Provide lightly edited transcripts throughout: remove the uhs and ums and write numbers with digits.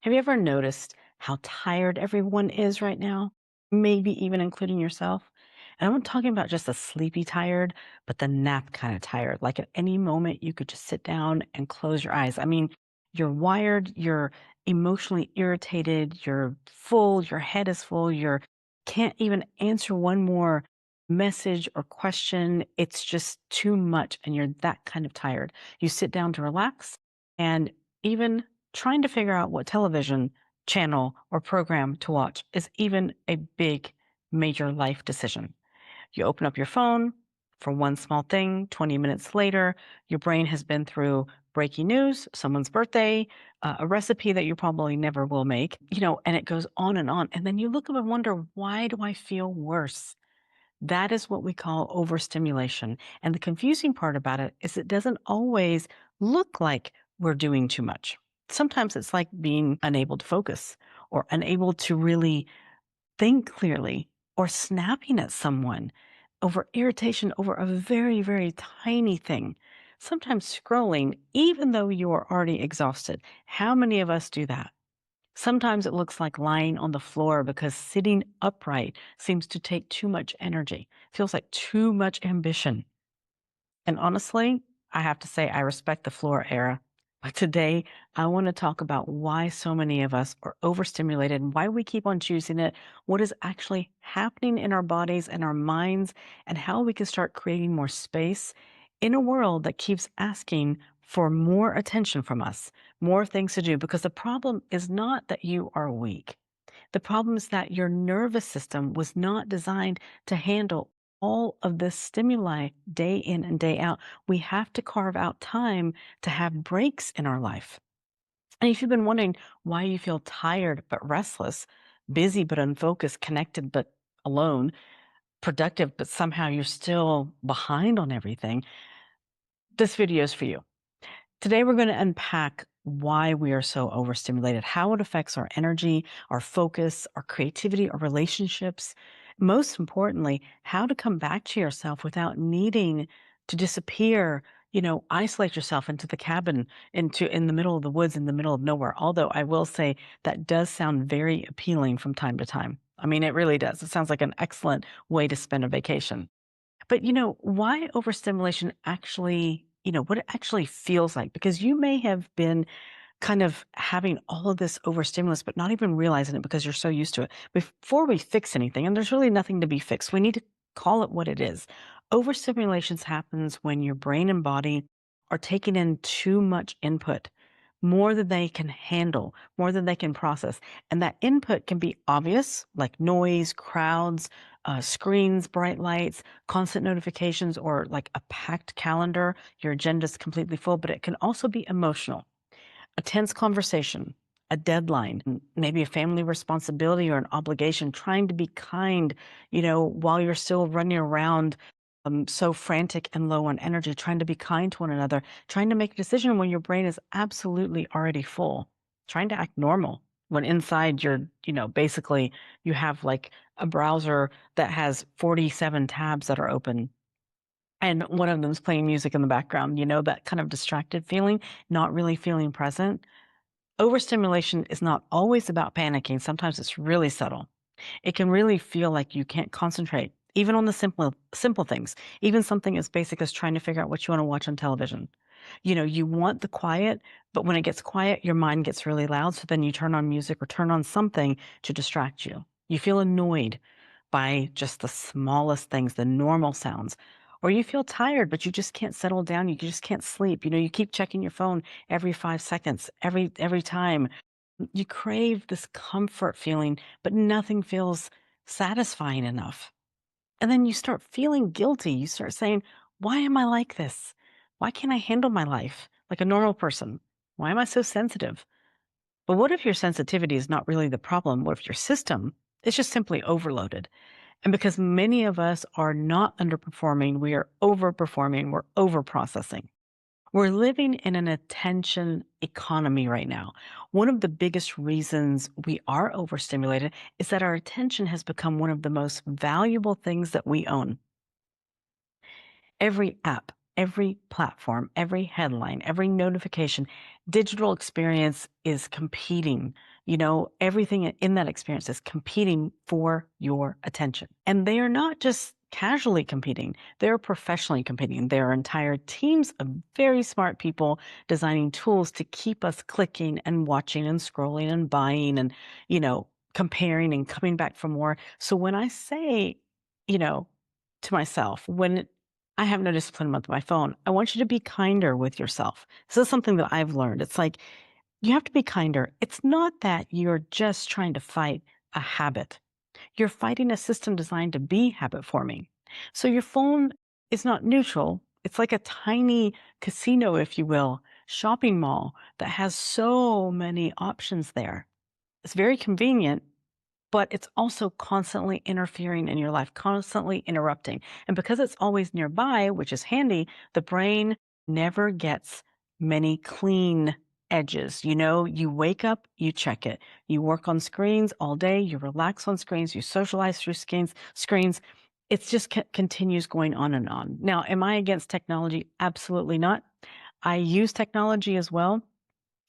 Have you ever noticed how tired everyone is right now? Maybe even including yourself? And I'm not talking about just a sleepy tired, but the nap kind of tired. Like at any moment, you could just sit down and close your eyes. I mean, you're wired, you're emotionally irritated, you're full, your head is full, you can't even answer one more message or question. It's just too much, and you're that kind of tired. You sit down to relax, and even trying to figure out what television channel or program to watch is even a big, major life decision. You open up your phone for one small thing, 20 minutes later, your brain has been through breaking news, someone's birthday, a recipe that you probably never will make, and it goes on and on. And then you look up and wonder, why do I feel worse? That is what we call overstimulation. And the confusing part about it is it doesn't always look like we're doing too much. Sometimes it's like being unable to focus or unable to really think clearly or snapping at someone over irritation over a very, very tiny thing. Sometimes scrolling, even though you are already exhausted. How many of us do that? Sometimes it looks like lying on the floor because sitting upright seems to take too much energy, feels like too much ambition. And honestly, I have to say, I respect the floor era. But today, I want to talk about why so many of us are overstimulated and why we keep on choosing it, what is actually happening in our bodies and our minds, and how we can start creating more space in a world that keeps asking for more attention from us, more things to do. Because the problem is not that you are weak. The problem is that your nervous system was not designed to handle all of this stimuli day in and day out. We have to carve out time to have breaks in our life. And if you've been wondering why you feel tired but restless, busy but unfocused, connected but alone, productive but somehow you're still behind on everything, this video is for you. Today, we're going to unpack why we are so overstimulated, how it affects our energy, our focus, our creativity, our relationships. Most importantly, how to come back to yourself without needing to disappear, isolate yourself into the cabin, in the middle of the woods, in the middle of nowhere. Although I will say that does sound very appealing from time to time. I mean, it really does. It sounds like an excellent way to spend a vacation. But, why overstimulation actually, what it actually feels like, because you may have been kind of having all of this overstimulus, but not even realizing it because you're so used to it. Before we fix anything, and there's really nothing to be fixed, we need to call it what it is. Overstimulations happens when your brain and body are taking in too much input, more than they can handle, more than they can process. And that input can be obvious, like noise, crowds, screens, bright lights, constant notifications, or like a packed calendar. Your agenda's completely full, but it can also be emotional. A tense conversation, a deadline, maybe a family responsibility or an obligation, trying to be kind, while you're still running around so frantic and low on energy, trying to be kind to one another, trying to make a decision when your brain is absolutely already full, trying to act normal when inside you're, basically you have like a browser that has 47 tabs that are open and one of them's playing music in the background, that kind of distracted feeling, not really feeling present. Overstimulation is not always about panicking. Sometimes it's really subtle. It can really feel like you can't concentrate, even on the simple things, even something as basic as trying to figure out what you want to watch on television. You want the quiet, but when it gets quiet, your mind gets really loud. So then you turn on music or turn on something to distract you. You feel annoyed by just the smallest things, the normal sounds. Or you feel tired, but you just can't settle down. You just can't sleep. You keep checking your phone every 5 seconds, every time. You crave this comfort feeling, but nothing feels satisfying enough. And then you start feeling guilty. You start saying, why am I like this? Why can't I handle my life like a normal person? Why am I so sensitive? But what if your sensitivity is not really the problem? What if your system is just simply overloaded? And because many of us are not underperforming, we are overperforming, we're overprocessing. We're living in an attention economy right now. One of the biggest reasons we are overstimulated is that our attention has become one of the most valuable things that we own. Every app, every platform, every headline, every notification, digital experience is competing. Everything in that experience is competing for your attention. And they are not just casually competing, they're professionally competing. There are entire teams of very smart people designing tools to keep us clicking and watching and scrolling and buying and, comparing and coming back for more. So when I say, you know, to myself, when I have no discipline with my phone, I want you to be kinder with yourself. This is something that I've learned. It's like you have to be kinder. It's not that you're just trying to fight a habit. You're fighting a system designed to be habit forming. So your phone is not neutral. It's like a tiny casino, if you will, shopping mall that has so many options there. It's very convenient, but it's also constantly interfering in your life, constantly interrupting. And because it's always nearby, which is handy, the brain never gets many clean edges. You wake up, you check it. You work on screens all day, you relax on screens, you socialize through screens. It's just continues going on and on. Now, am I against technology? Absolutely not. I use technology as well.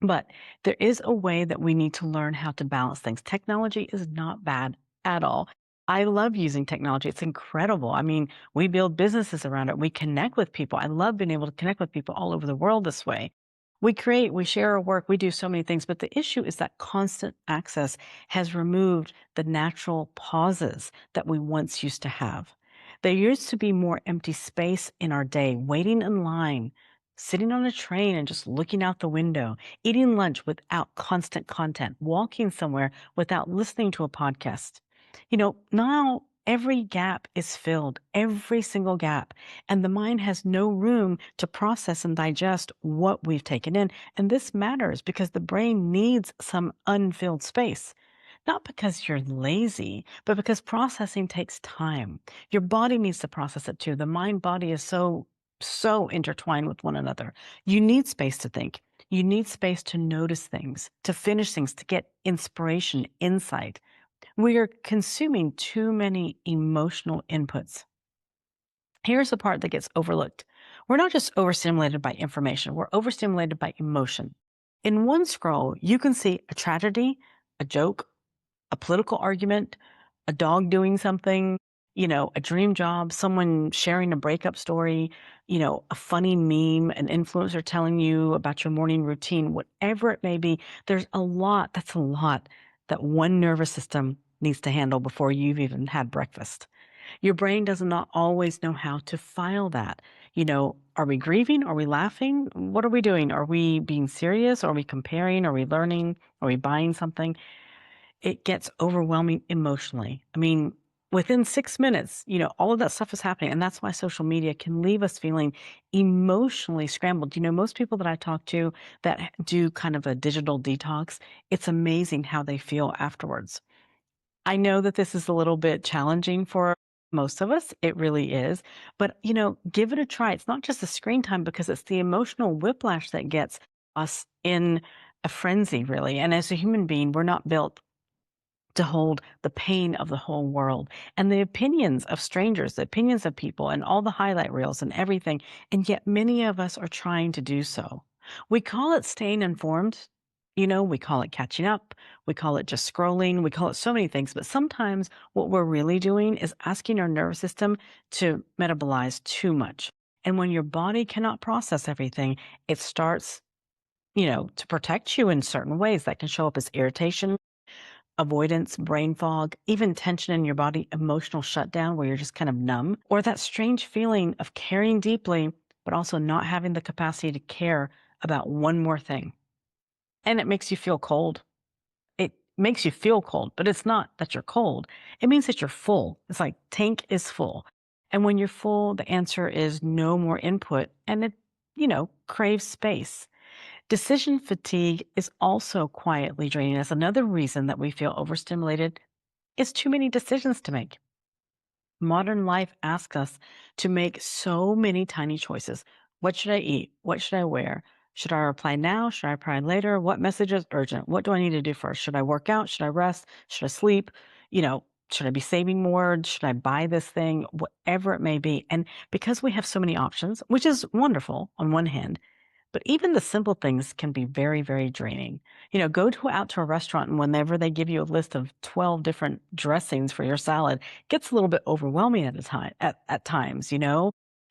But there is a way that we need to learn how to balance things. Technology is not bad at all. I love using technology. It's incredible. I mean, we build businesses around it. We connect with people. I love being able to connect with people all over the world this way. We create, we share our work, we do so many things. But the issue is that constant access has removed the natural pauses that we once used to have. There used to be more empty space in our day, waiting in line, sitting on a train and just looking out the window, eating lunch without constant content, walking somewhere without listening to a podcast. Now every gap is filled, every single gap, and the mind has no room to process and digest what we've taken in. And this matters because the brain needs some unfilled space. Not because you're lazy, but because processing takes time. Your body needs to process it too. The mind body is so intertwined with one another. You need space to think. You need space to notice things, to finish things, to get inspiration, insight. We are consuming too many emotional inputs. Here's the part that gets overlooked. We're not just overstimulated by information, we're overstimulated by emotion. In one scroll, you can see a tragedy, a joke, a political argument, a dog doing something, a dream job, someone sharing a breakup story, a funny meme, an influencer telling you about your morning routine, whatever it may be. That's a lot that one nervous system needs to handle before you've even had breakfast. Your brain does not always know how to file that. Are we grieving? Are we laughing? What are we doing? Are we being serious? Are we comparing? Are we learning? Are we buying something? It gets overwhelming emotionally. I mean, within 6 minutes, all of that stuff is happening, and that's why social media can leave us feeling emotionally scrambled. Most people that I talk to that do kind of a digital detox, it's amazing how they feel afterwards. I know that this is a little bit challenging for most of us. It really is. But, give it a try. It's not just the screen time because it's the emotional whiplash that gets us in a frenzy, really. And as a human being, we're not built to hold the pain of the whole world and the opinions of strangers, the opinions of people, and all the highlight reels and everything. And yet, many of us are trying to do so. We call it staying informed. We call it catching up. We call it just scrolling. We call it so many things. But sometimes what we're really doing is asking our nervous system to metabolize too much. And when your body cannot process everything, it starts, to protect you in certain ways that can show up as irritation, avoidance, brain fog, even tension in your body, emotional shutdown where you're just kind of numb, or that strange feeling of caring deeply, but also not having the capacity to care about one more thing. And it makes you feel cold. It makes you feel cold, but it's not that you're cold. It means that you're full. It's like tank is full. And when you're full, the answer is no more input and it, craves space. Decision fatigue is also quietly draining us. Another reason that we feel overstimulated is too many decisions to make. Modern life asks us to make so many tiny choices. What should I eat? What should I wear? Should I reply now? Should I reply later? What message is urgent? What do I need to do first? Should I work out? Should I rest? Should I sleep? Should I be saving more? Should I buy this thing? Whatever it may be. And because we have so many options, which is wonderful on one hand, but even the simple things can be very, very draining. Go out to a restaurant and whenever they give you a list of 12 different dressings for your salad, it gets a little bit overwhelming at times.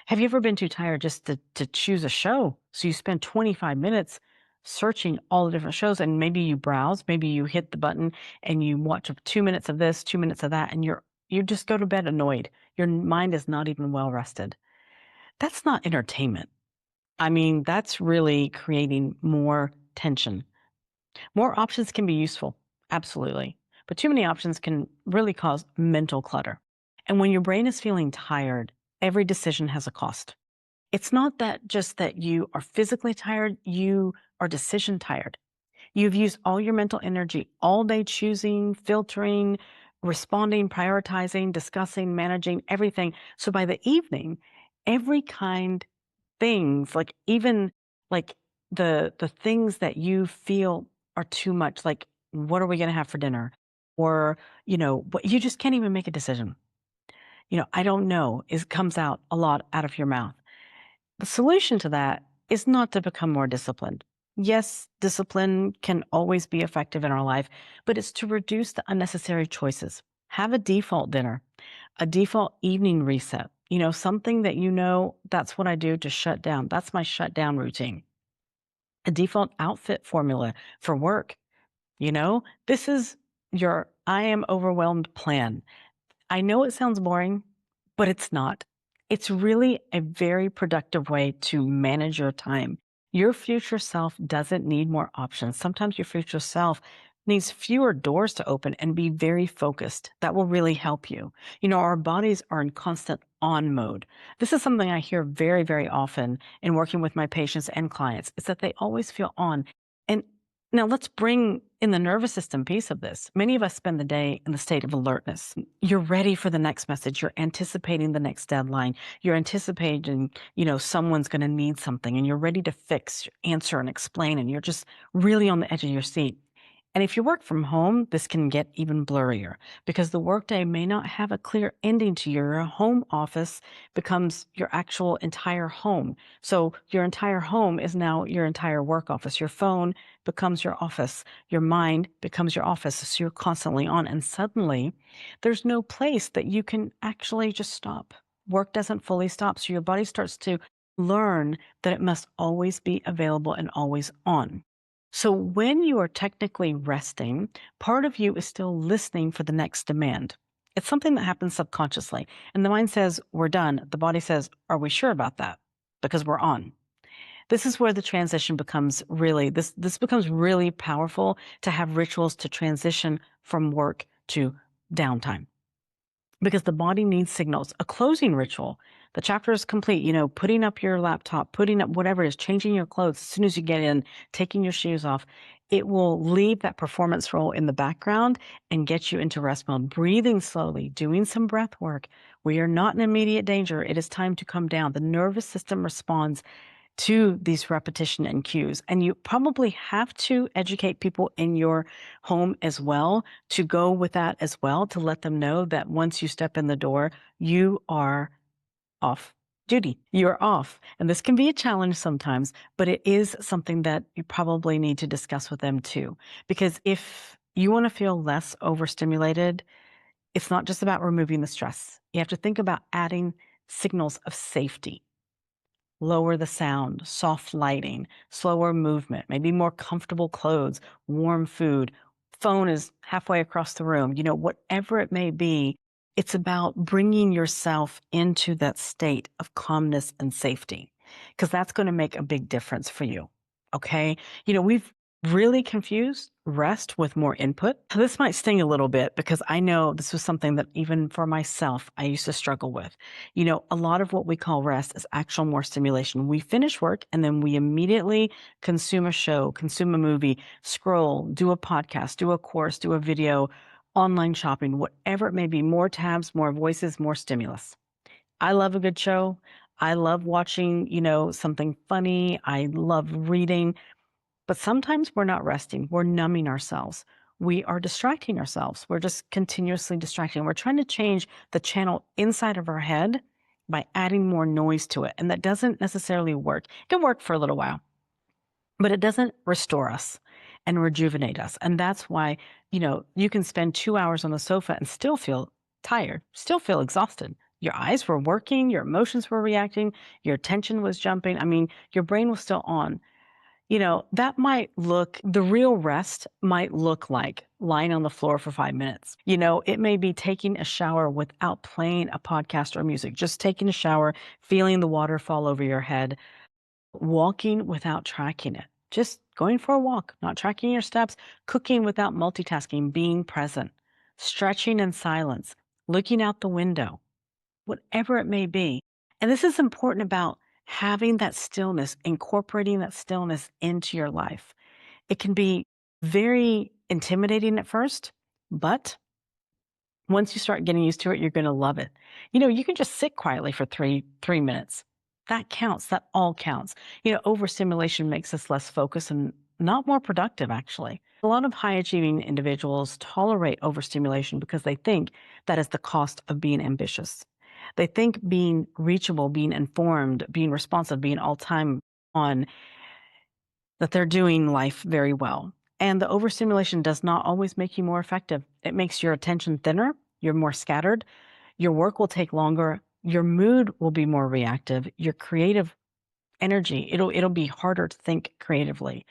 Have you ever been too tired just to choose a show? So you spend 25 minutes searching all the different shows and maybe you browse, maybe you hit the button and you watch 2 minutes of this, 2 minutes of that, and you just go to bed annoyed. Your mind is not even well rested. That's not entertainment. I mean, that's really creating more tension. More options can be useful, absolutely. But too many options can really cause mental clutter. And when your brain is feeling tired, every decision has a cost. It's not that just that you are physically tired, you are decision tired. You've used all your mental energy all day choosing, filtering, responding, prioritizing, discussing, managing everything. So by the evening, every kind things, like even like the things that you feel are too much, like what are we going to have for dinner? Or, what you just can't even make a decision. I don't know, is comes out a lot out of your mouth. The solution to that is not to become more disciplined. Yes, discipline can always be effective in our life, but it's to reduce the unnecessary choices. Have a default dinner, a default evening reset, something that that's what I do to shut down. That's my shutdown routine. A default outfit formula for work. This is your I am overwhelmed plan. I know it sounds boring, but it's not. It's really a very productive way to manage your time. Your future self doesn't need more options. Sometimes your future self needs fewer doors to open and be very focused. That will really help you. Our bodies are in constant on mode. This is something I hear very, very often in working with my patients and clients, is that they always feel on. And now let's bring in the nervous system piece of this. Many of us spend the day in the state of alertness. You're ready for the next message. You're anticipating the next deadline. You're anticipating, someone's going to need something and you're ready to fix, answer and explain. And you're just really on the edge of your seat. And if you work from home, this can get even blurrier because the workday may not have a clear ending to your home office becomes your actual entire home. So your entire home is now your entire work office. Your phone becomes your office. Your mind becomes your office. So you're constantly on. And suddenly there's no place that you can actually just stop. Work doesn't fully stop. So your body starts to learn that it must always be available and always on. So when you are technically resting, part of you is still listening for the next demand. It's something that happens subconsciously. And the mind says, we're done. The body says, are we sure about that? Because we're on. This is where the transition becomes this becomes really powerful to have rituals to transition from work to downtime because the body needs signals. A closing ritual, the chapter is complete, putting up your laptop, putting up whatever it is, changing your clothes as soon as you get in, taking your shoes off. It will leave that performance role in the background and get you into rest mode. Breathing slowly, doing some breath work. We are not in immediate danger. It is time to come down. The nervous system responds to these repetition and cues. And you probably have to educate people in your home as well to go with that as well, to let them know that once you step in the door, you are off duty. You're off. And this can be a challenge sometimes, but it is something that you probably need to discuss with them too. Because if you want to feel less overstimulated, it's not just about removing the stress. You have to think about adding signals of safety. Lower the sound, soft lighting, slower movement, maybe more comfortable clothes, warm food. Phone is halfway across the room, whatever it may be. It's about bringing yourself into that state of calmness and safety because that's going to make a big difference for you. Okay. We've really confused rest with more input. This might sting a little bit because I know this was something that even for myself, I used to struggle with. A lot of what we call rest is actual more stimulation. We finish work and then we immediately consume a show, consume a movie, scroll, do a podcast, do a course, do a video, online shopping, whatever it may be, more tabs, more voices, more stimulus. I love a good show. I love watching, something funny. I love reading. But sometimes we're not resting. We're numbing ourselves. we are distracting ourselves. We're just continuously distracting. We're trying to change the channel inside of our head by adding more noise to it. And that doesn't necessarily work. It can work for a little while, but it doesn't restore us and rejuvenate us. And that's why, you can spend 2 hours on the sofa and still feel tired, still feel exhausted. Your eyes were working, your emotions were reacting, your attention was jumping. I mean, your brain was still on. The real rest might look like lying on the floor for 5 minutes. It may be taking a shower without playing a podcast or music, just taking a shower, feeling the water fall over your head, walking without tracking it, just going for a walk, not tracking your steps, cooking without multitasking, being present, stretching in silence, looking out the window, whatever it may be. And this is important about having that stillness, incorporating that stillness into your life. It can be very intimidating at first, but once you start getting used to it, you're going to love it. You can just sit quietly for three minutes. That counts. That all counts. Overstimulation makes us less focused and not more productive, actually. A lot of high achieving individuals tolerate overstimulation because they think that is the cost of being ambitious. They think being reachable, being informed, being responsive, being all time on, that they're doing life very well. And the overstimulation does not always make you more effective. It makes your attention thinner, you're more scattered, your work will take longer, your mood will be more reactive, your creative energy, it'll be harder to think creatively.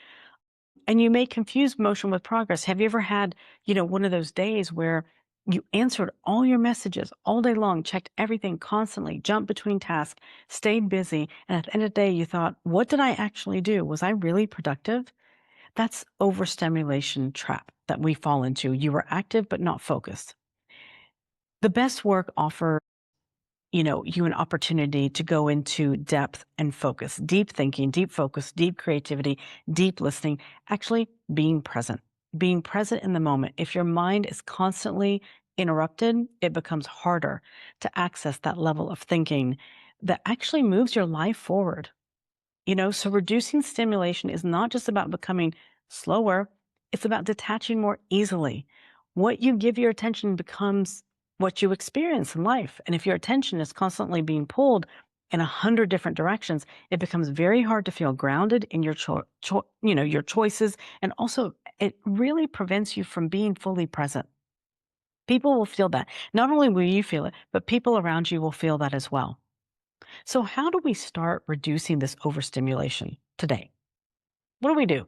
And you may confuse motion with progress. Have you ever had, one of those days where you answered all your messages all day long, checked everything constantly, jumped between tasks, stayed busy, and at the end of the day you thought, what did I actually do? Was I really productive? That's overstimulation trap that we fall into. You were active but not focused. The best work offers, you an opportunity to go into depth and focus, deep thinking, deep focus, deep creativity, deep listening, actually being present in the moment. If your mind is constantly interrupted, it becomes harder to access that level of thinking that actually moves your life forward. So reducing stimulation is not just about becoming slower, it's about detaching more easily. What you give your attention becomes what you experience in life. And if your attention is constantly being pulled in 100 different directions, it becomes very hard to feel grounded in your your choices. And also it really prevents you from being fully present. People will feel that. Not only will you feel it, but people around you will feel that as well. So how do we start reducing this overstimulation today? What do we do?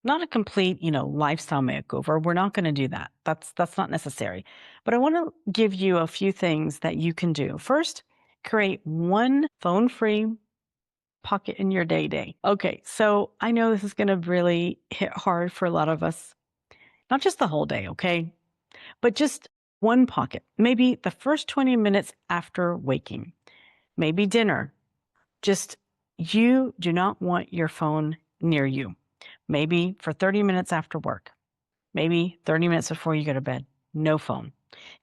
Not a complete, lifestyle makeover. We're not going to do that. That's not necessary. But I want to give you a few things that you can do. First, create one phone-free pocket in your day. Okay, so I know this is going to really hit hard for a lot of us. Not just the whole day, okay? But just one pocket. Maybe the first 20 minutes after waking. Maybe dinner. Just you do not want your phone near you. Maybe for 30 minutes after work, maybe 30 minutes before you go to bed, no phone.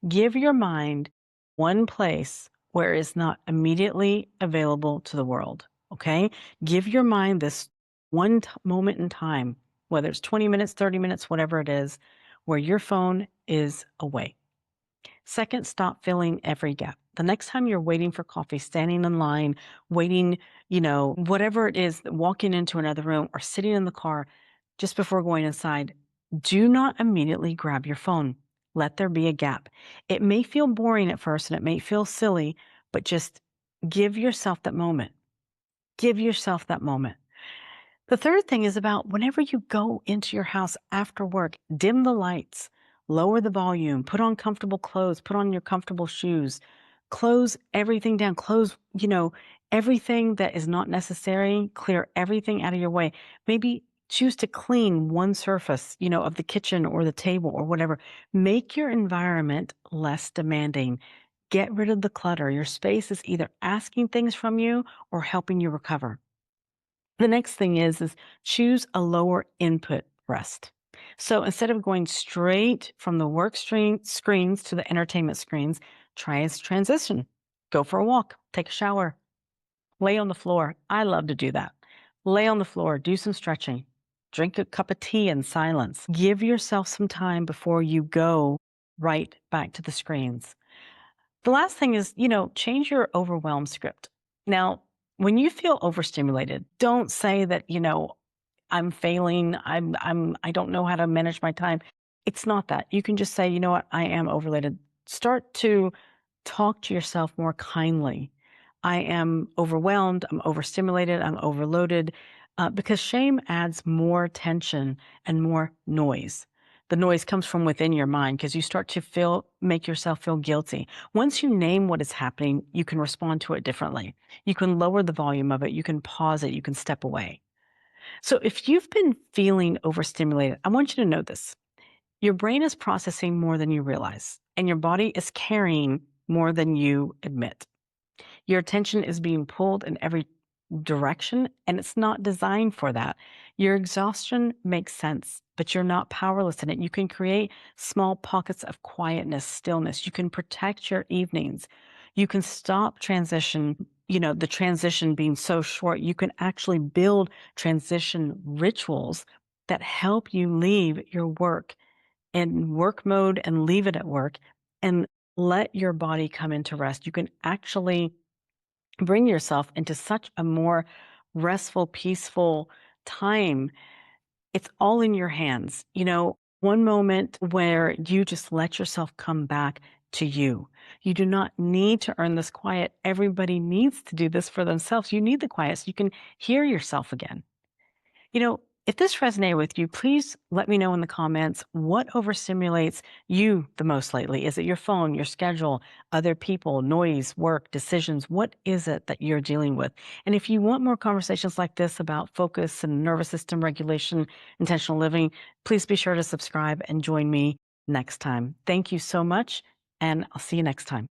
Give your mind one place where it's not immediately available to the world, okay? Give your mind this one moment in time, whether it's 20 minutes, 30 minutes, whatever it is, where your phone is away. Second, stop filling every gap. The next time you're waiting for coffee, standing in line, waiting, whatever it is, walking into another room or sitting in the car just before going inside, do not immediately grab your phone. Let there be a gap. It may feel boring at first and it may feel silly, but just give yourself that moment. Give yourself that moment. The third thing is about whenever you go into your house after work, dim the lights, lower the volume, put on comfortable clothes, put on your comfortable shoes, close everything down, close, everything that is not necessary, clear everything out of your way. Maybe choose to clean one surface, of the kitchen or the table or whatever. Make your environment less demanding. Get rid of the clutter. Your space is either asking things from you or helping you recover. The next thing is choose a lower input rest. So instead of going straight from the screens to the entertainment screens, try a transition. Go for a walk, take a shower, lay on the floor. I love to do that. Lay on the floor, do some stretching. Drink a cup of tea in silence. Give yourself some time before you go right back to the screens. The last thing is, change your overwhelm script. Now, when you feel overstimulated, don't say that, I'm failing, I don't know how to manage my time. It's not that. You can just say, you know what, I am overloaded. Start to talk to yourself more kindly. I am overwhelmed, I'm overstimulated, I'm overloaded, because shame adds more tension and more noise. The noise comes from within your mind because you start to make yourself feel guilty. Once you name what is happening, you can respond to it differently. You can lower the volume of it, you can pause it, you can step away. So if you've been feeling overstimulated, I want you to know this. Your brain is processing more than you realize, and your body is carrying more than you admit. Your attention is being pulled in every direction, and it's not designed for that. Your exhaustion makes sense, but you're not powerless in it. You can create small pockets of quietness, stillness. You can protect your evenings. You can stop the transition being so short. You can actually build transition rituals that help you leave your work in work mode and leave it at work and let your body come into rest. You can actually bring yourself into such a more restful, peaceful time. It's all in your hands. One moment where you just let yourself come back to you. You do not need to earn this quiet. Everybody needs to do this for themselves. You need the quiet so you can hear yourself again. If this resonated with you, please let me know in the comments what overstimulates you the most lately. Is it your phone, your schedule, other people, noise, work, decisions? What is it that you're dealing with? And if you want more conversations like this about focus and nervous system regulation, intentional living, please be sure to subscribe and join me next time. Thank you so much, and I'll see you next time.